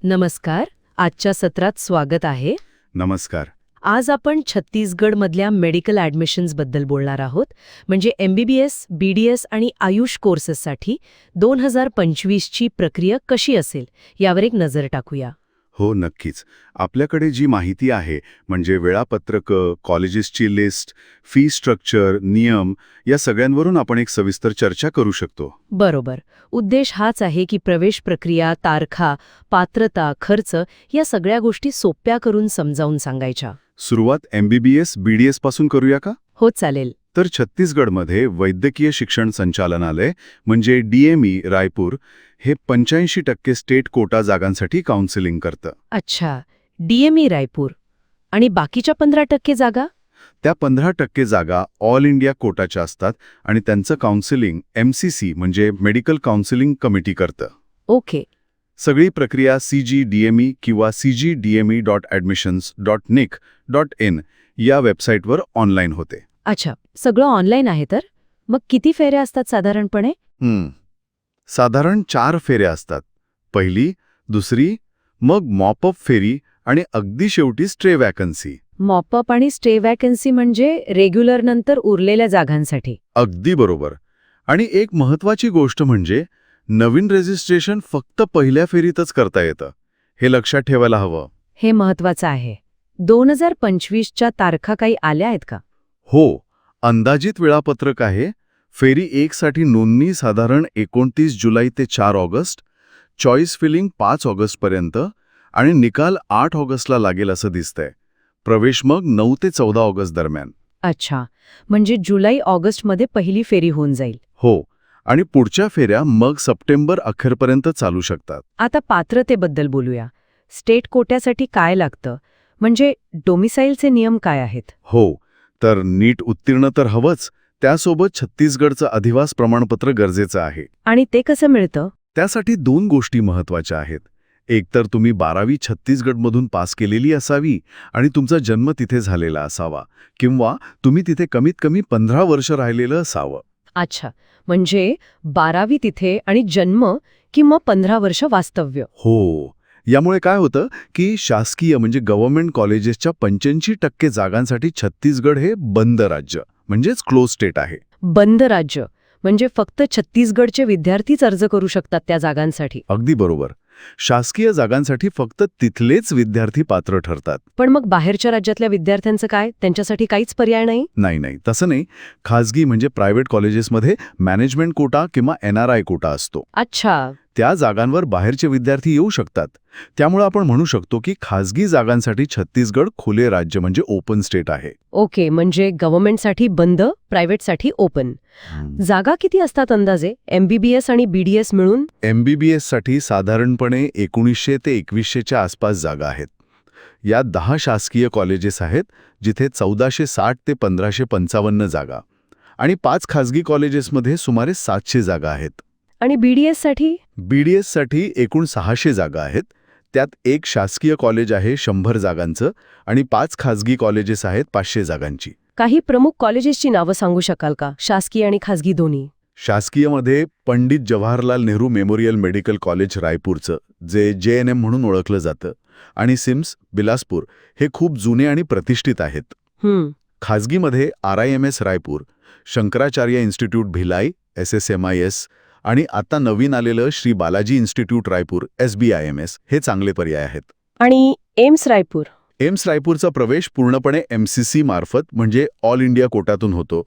नमस्कार. आजच्या सत्रात स्वागत आहे. नमस्कार. आज आपण छत्तीसगडमधल्या मेडिकल ॲडमिशन्सबद्दल बोलणार आहोत. म्हणजे MBBS, BDS आणि आयुष कोर्सेससाठी 2025 ची प्रक्रिया कशी असेल यावर एक नजर टाकूया. हो, नक्कीच. आपल्याकडे जी माहिती आहे म्हणजे वेळापत्रकं, कॉलेजेसची लिस्ट, फी स्ट्रक्चर, नियम या सगळ्यांवरून आपण एक सविस्तर चर्चा करू शकतो. बरोबर. उद्देश हाच आहे की प्रवेश प्रक्रिया, तारखा, पात्रता, खर्च या सगळ्या गोष्टी सोप्या करून समजावून सांगायच्या. सुरुवात MBBS, BDS पासून करूया का? हो, चालेल. तर छत्तीसगडमध्ये वैद्यकीय शिक्षण संचालनालय म्हणजे DME रायपूर हे 85% स्टेट कोटा जागांसाठी काउन्सिलिंग करतं. अच्छा. DME रायपूर. आणि बाकीच्या 15% जागा? त्या 15% जागा ऑल इंडिया कोटाच्या असतात आणि त्यांचं काउन्सिलिंग MCC म्हणजे मेडिकल काउन्सिलिंग कमिटी करतं. ओके. सगळी प्रक्रिया CGDME किंवा cgdme.admissions.nic.in या वेबसाईटवर ऑनलाईन होते. अच्छा, सगळं ऑनलाईन आहे तर? मग किती फेऱ्या असतात साधारणपणे? साधारण 4 फेऱ्या असतात. पहिली, दुसरी, मग मॉपअप फेरी आणि अगदी शेवटी स्ट्रे वॅकन्सी. मॉपअप आणि स्टे वॅकन्सी म्हणजे रेग्युलर नंतर उरलेल्या जागांसाठी. अगदी बरोबर. आणि एक महत्वाची गोष्ट म्हणजे नवीन रजिस्ट्रेशन फक्त पहिल्या फेरीतच करता येतं. हे लक्षात ठेवायला हवं. हे महत्वाचं आहे. 2025च्या तारखा काही आल्या आहेत का? हो, अंदाजित वेळापत्रक आहे. फेरी 1 साठी नोंदणी साधारण 29 जुलै ते 4 ऑगस्ट, चॉईस फिलिंग 5 ऑगस्टपर्यंत आणि निकाल 8 ऑगस्टला लागेल असं दिसतंय. प्रवेश मग 9 ते 14 ऑगस्ट दरम्यान. अच्छा, म्हणजे जुलै-ऑगस्टमध्ये पहिली फेरी होऊन जाईल. हो, आणि पुढच्या फेऱ्या मग सप्टेंबर अखेरपर्यंत चालू शकतात. आता पात्रतेबद्दल बोलूया. स्टेट कोट्यासाठी काय लागतं? म्हणजे डोमिसाईलचे नियम काय आहेत? हो, तर नीट उत्तीर्ण तर हवंच, त्यासोबत छत्तीसगडचं अधिवास प्रमाणपत्र गरजेचं आहे. आणि ते कसं मिळतं? त्यासाठी 2 गोष्टी महत्वाच्या आहेत. एक तर तुम्ही 12वी छत्तीसगडमधून पास केलेली असावी आणि तुमचा जन्म तिथे झालेला असावा, किंवा तुम्ही तिथे कमीत कमी 15 वर्ष राहिलेलं असावं. अच्छा, म्हणजे 12वी तिथे आणि जन्म किंवा 15 वर्ष वास्तव्य. हो, यामुळे काय होतं की शासकीय म्हणजे गव्हर्नमेंट कॉलेजेसच्या 85% जागांसाठी छत्तीसगड हे बंद राज्य म्हणजेच क्लोज स्टेट आहे. बंद राज्य म्हणजे फक्त छत्तीसगडचे विद्यार्थीच अर्ज करू शकतात त्या जागांसाठी. अगदी बरोबर. शासकीय जागांसाठी फक्त तिथलेच विद्यार्थी पात्र ठरतात. पण मग बाहेरच्या राज्यातल्या विद्यार्थ्यांचं काय? त्यांच्यासाठी काहीच पर्याय नाही? नाही, तसं नाही. खाजगी म्हणजे प्रायव्हेट कॉलेजेसमध्ये मॅनेजमेंट कोटा किंवा NRI कोटा असतो. अच्छा. त्या जागांवर बाहेरचे विद्यार्थी येऊ शकतात. त्यामुळे आपण म्हणू शकतो की खाजगी जागांसाठी छत्तीसगड खुले राज्य म्हणजे ओपन स्टेट आहे. ओके, म्हणजे गव्हर्नमेंटसाठी बंद, प्रायव्हेटसाठी ओपन. जागा किती असतात अंदाजे MBBS आणि BDS मिळून? MBBS साठी साधारणपणे 1900 ते 2100च्या आसपास जागा आहेत. यात 10 शासकीय कॉलेजेस आहेत जिथे 1460 ते 1555 जागा आणि 5 खाजगी कॉलेजेसमध्ये सुमारे 700 जागा आहेत. आणि BDS साठी? BDS साठी एकूण 600 जागा आहेत. त्यात एक शासकीय कॉलेज आहे 100 जागांचं आणि 5 खाजगी कॉलेजेस आहेत 500 जागांची. काही प्रमुख कॉलेजेसची नावं सांगू शकाल का? शासकीय आणि खाजगी दोन्ही. शासकीयमध्ये Pandit Jawaharlal Nehru memorial medical college रायपूरचं, जे JNM म्हणून ओळखलं जातं, आणि सिम्स बिलासपूर हे खूप जुने आणि प्रतिष्ठित आहेत. खाजगीमध्ये RIMS Raipur, Shankaracharya institute Bhilai SSMIS आणि आता नवीन आलेलं श्री बालाजी इन्स्टिट्यूट रायपूर SBIMS हे चांगले पर्याय आहेत. आणि एम्स रायपूर? एम्स रायपूरचा प्रवेश पूर्णपणे MCC मार्फत म्हणजे ऑल इंडिया कोटातून होतो.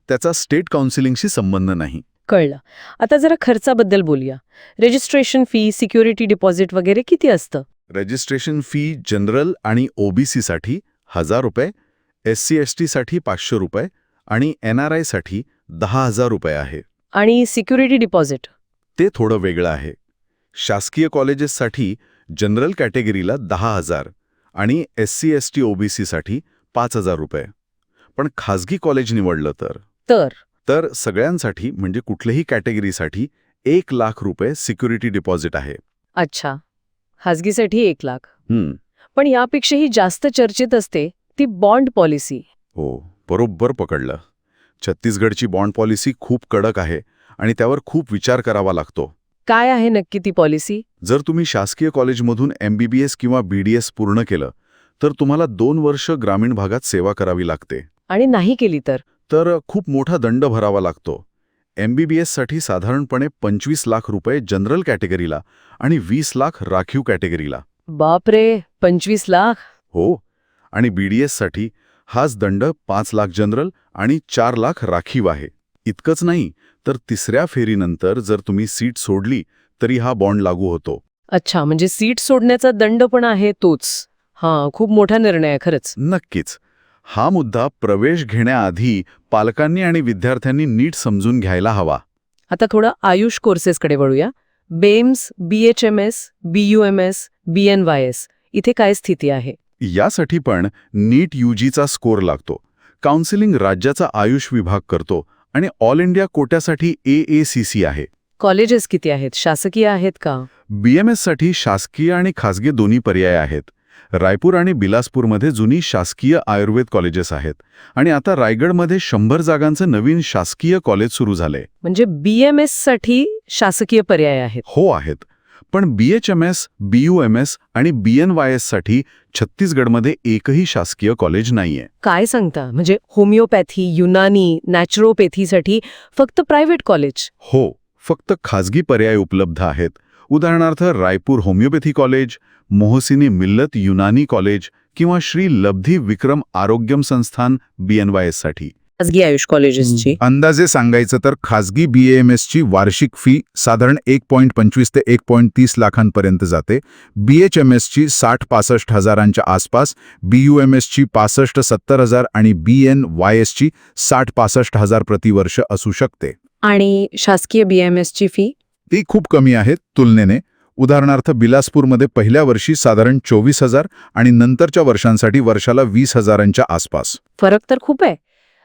त्याचा स्टेट काउन्सिलिंगशी संबंध नाही. कळलं. आता जरा खर्चाबद्दल बोलूया. रजिस्ट्रेशन फी, सिक्युरिटी डिपॉझिट वगैरे किती असतं? रजिस्ट्रेशन फी जनरल आणि OBC साठी 1000 रुपये, SC/ST साठी 500 रुपये आणि NRI साठी 10,000 रुपये आहे. आणि सिक्युरिटी डिपॉझिट? ते थोडं वेगळं आहे. शासकीय कॉलेजेससाठी जनरल कॅटेगरीला 10,000 आणि SC/ST OBC साठी 5,000 रुपये. पण खाजगी कॉलेज निवडलं तर सगळ्यांसाठी म्हणजे कुठल्याही कॅटेगरीसाठी 1 लाख रुपये सिक्युरिटी डिपॉझिट आहे. अच्छा, खाजगीसाठी 1 लाख. पण यापेक्षाही जास्त चर्चेत असते ती बॉन्ड पॉलिसी. हो, बरोबर पकडलं. छत्तीसगडची बॉन्ड पॉलिसी खूप कडक आहे आणि त्यावर खूप विचार करावा लागतो. काय आहे नक्की ती पॉलिसी? जर तुम्ही शासकीय कॉलेजमधून MBBS किंवा BDS पूर्ण केलं तर तुम्हाला 2 वर्ष ग्रामीण भागात सेवा करावी लागते. आणि नाही केली तर खूप मोठा दंड भरावा लागतो. MBBS साठी साधारणपणे 25 लाख रुपये जनरल कॅटेगरीला आणि 20 लाख राखीव कॅटेगरीला. बापरे, 25 लाख? हो, आणि BDS साठी हाच दंड 5 लाख जनरल आणि 4 लाख राखीव आहे. इतकंच नाही तर तिसऱ्या फेरीनंतर जर तुम्ही सीट सोडली तरी हा बॉन्ड लागू होतो. अच्छा, म्हणजे सीट सोडण्याचा दंड पण आहे तोच. हां, खूप मोठा निर्णय आहे खरंच. नक्कीच. हा मुद्दा प्रवेश घेण्याआधी पालकांनी आणि विद्यार्थ्यांनी नीट समजून घ्यायला हवा. आता थोडं आयुष कोर्सेसकडे वळूया. BAMS, BHMS, BUMS, BNYS इथे काय स्थिती आहे? यासाठी पण नीट UGचा स्कोर लागतो. काउन्सिलिंग राज्याचा आयुष विभाग करतो आणि ऑल इंडिया कोट्यासाठी AACC आहे. कॉलेजेस किती आहेत? शासकीय आहेत का? BMS साठी शासकीय आणि खासगी दोन्ही पर्याय आहेत. रायपूर आणि बिलासपूरमध्ये जुनी शासकीय आयुर्वेद कॉलेजेस आहेत आणि आता रायगडमध्ये 100 जागांचं नवीन शासकीय कॉलेज सुरू झालंय. म्हणजे BMS साठी शासकीय पर्याय आहेत. हो आहेत. पण BHMS, BUMS आणि BNYS साठी छत्तीसगडमध्ये एकही शासकीय कॉलेज नाहीये. काय सांगता? म्हणजे होमिओपॅथी, युनानी, नॅचरोपॅथीसाठी फक्त प्रायव्हेट कॉलेज? हो, फक्त खाजगी पर्याय उपलब्ध आहेत. उदाहरणार्थ रायपूर होमिओपॅथी कॉलेज, मोहसिनी मिल्लत युनानी कॉलेज किंवा श्री लब्धी विक्रम आरोग्यम संस्थान BNYS साठी. खासगी आयुष कॉलेजेसची अंदाजे सांगायचं तर खाजगी BAMSची वार्षिक फी साधारण 1.25 ते 1.30 लाखांपर्यंत जाते. BHMSची 60-65 हजारांच्या आसपास, BUMSची 65-70 हजार आणि BNYSची 60-65 हजार प्रतिवर्ष असू शकते. आणि शासकीय BMSची फी? ती खूप कमी आहे तुलनेने. उदाहरणार्थ बिलासपूरमध्ये पहिल्या वर्षी साधारण 24,000 आणि नंतरच्या वर्षांसाठी वर्षाला 20,000च्या आसपास. फरक तर खूप आहे.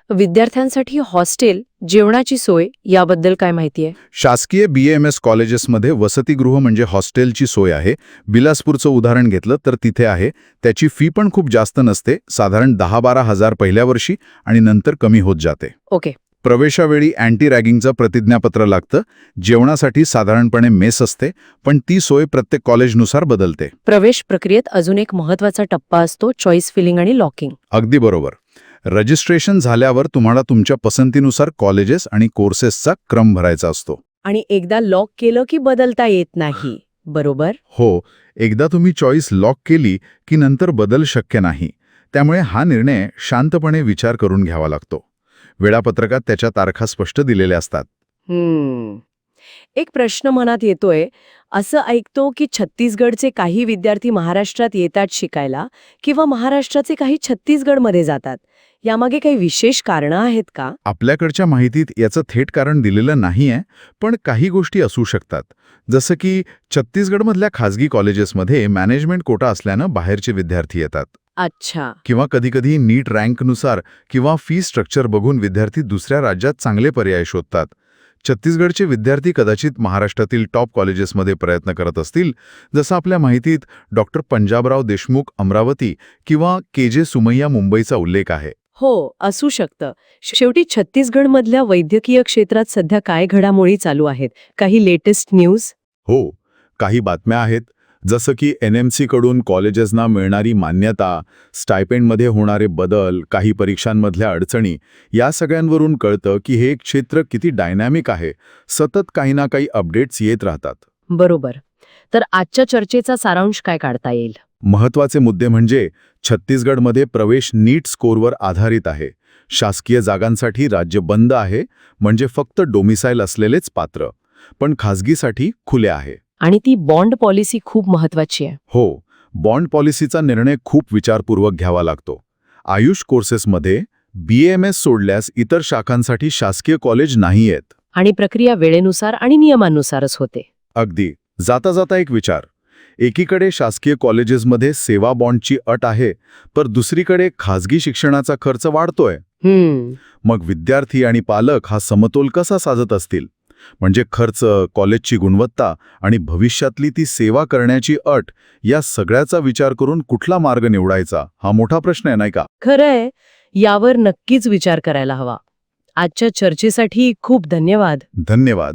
विद्यार्थ्यांसाठी हॉस्टेल, जेवणाची सोय याबद्दल काय माहिती आहे? शासकीय BAMS कॉलेजेसमध्ये वसतिगृह म्हणजे हॉस्टेलची सोय आहे. बिलासपूरचं उदाहरण घेतलं तर तिथे आहे. त्याची फी पण खूप जास्त नसते, साधारण 10-12 हजार पहिल्या वर्षी आणि नंतर कमी होत जाते. ओके. प्रवेशावेळी अँटी रॅगिंगचं प्रतिज्ञापत्र लागतं. जेवणासाठी साधारणपणे मेस असते, पण ती सोय प्रत्येक कॉलेजनुसार बदलते. प्रवेश प्रक्रियेत अजून एक महत्त्वाचा टप्पा असतो, चॉईस फिलिंग आणि लॉकिंग. अगदी बरोबर. रजिस्ट्रेशन झाल्यावर तुम्हाला तुमच्या पसंतीनुसार कॉलेजेस आणि कोर्सेसचा क्रम भरायचा असतो. आणि एकदा लॉक केलं की बदलता येत नाही, बरोबर? हो, एकदा तुम्ही चॉईस लॉक केली की नंतर बदल शक्य नाही. त्यामुळे हा निर्णय शांतपणे विचार करून घ्यावा लागतो. वेळापत्रकात त्याच्या तारखा स्पष्ट दिलेल्या असतात. एक प्रश्न मनात येतोय. असं ऐकतो की छत्तीसगडचे काही विद्यार्थी महाराष्ट्रात येतात शिकायला किंवा महाराष्ट्राचे काही छत्तीसगडमध्ये जातात. यामागे काही विशेष कारणं आहेत का? आपल्याकडच्या माहितीत याचं थेट कारण दिलेलं नाहीये, पण काही गोष्टी असू शकतात. जसं की छत्तीसगडमधल्या खाजगी कॉलेजेसमध्ये मॅनेजमेंट कोटा असल्यानं बाहेरचे विद्यार्थी येतात. अच्छा. किंवा कधीकधी नीट रँकनुसार किंवा फी स्ट्रक्चर बघून विद्यार्थी दुसऱ्या राज्यात चांगले पर्याय शोधतात. छत्तीसगडचे विद्यार्थी कदाचित महाराष्ट्रातील टॉप कॉलेजेसमध्ये प्रयत्न करत असतील, जसं आपल्या माहितीत डॉक्टर पंजाबराव देशमुख अमरावती किंवा KJ सुमैया मुंबईचा उल्लेख आहे. हो, असू शकतं. शेवटी छत्तीसगडमधल्या वैद्यकीय क्षेत्रात सध्या काय घडामोडी चालू आहेत? काही लेटेस्ट न्यूज? हो, काही बातम्या आहेत. जसं की NMC कडून कॉलेजेसना मिळणारी मान्यता, स्टायपेंडमध्ये होणारे बदल, काही परीक्षांमधल्या अडचणी, या सगळ्यांवरून कळतं की हे क्षेत्र किती डायनॅमिक आहे. सतत काही ना काही अपडेट्स येत राहतात. बरोबर. तर आजच्या चर्चेचा सारांश काय काढता येईल? महत्त्वाचे मुद्दे म्हणजे छत्तीसगडमध्ये प्रवेश नीट स्कोरवर आधारित आहे. शासकीय जागांसाठी राज्य बंद आहे, म्हणजे फक्त डोमिसाईल असलेलेच पात्र. पण खाजगीसाठी खुले आहे. आणि ती बॉन्ड पॉलिसी खूप महत्त्वाची आहे. हो, बॉन्ड पॉलिसीचा निर्णय खूप विचारपूर्वक घ्यावा लागतो. आयुष कोर्सेसमध्ये BAMS सोडल्यास इतर शाखांसाठी शासकीय कॉलेज नाही आहेत. आणि प्रक्रिया वेळेनुसार आणि नियमानुसारच होते. अगदी. जाता जाता एक विचार. एकीकडे शासकीय कॉलेजेसमध्ये सेवा बॉन्डची अट आहे, तर दुसरीकडे खाजगी शिक्षणाचा खर्च वाढतोय. मग विद्यार्थी आणि पालक हा समतोल कसा साधत असतील? म्हणजे खर्च, कॉलेजची गुणवत्ता आणि भविष्यातली ती सेवा करण्याची अट, या सगळ्याचा विचार करून कुठला मार्ग निवडायचा हा मोठा प्रश्न आहे, नाही का? खरंय, यावर नक्कीच विचार करायला हवा. आजच्या चर्चेसाठी खूप धन्यवाद. धन्यवाद.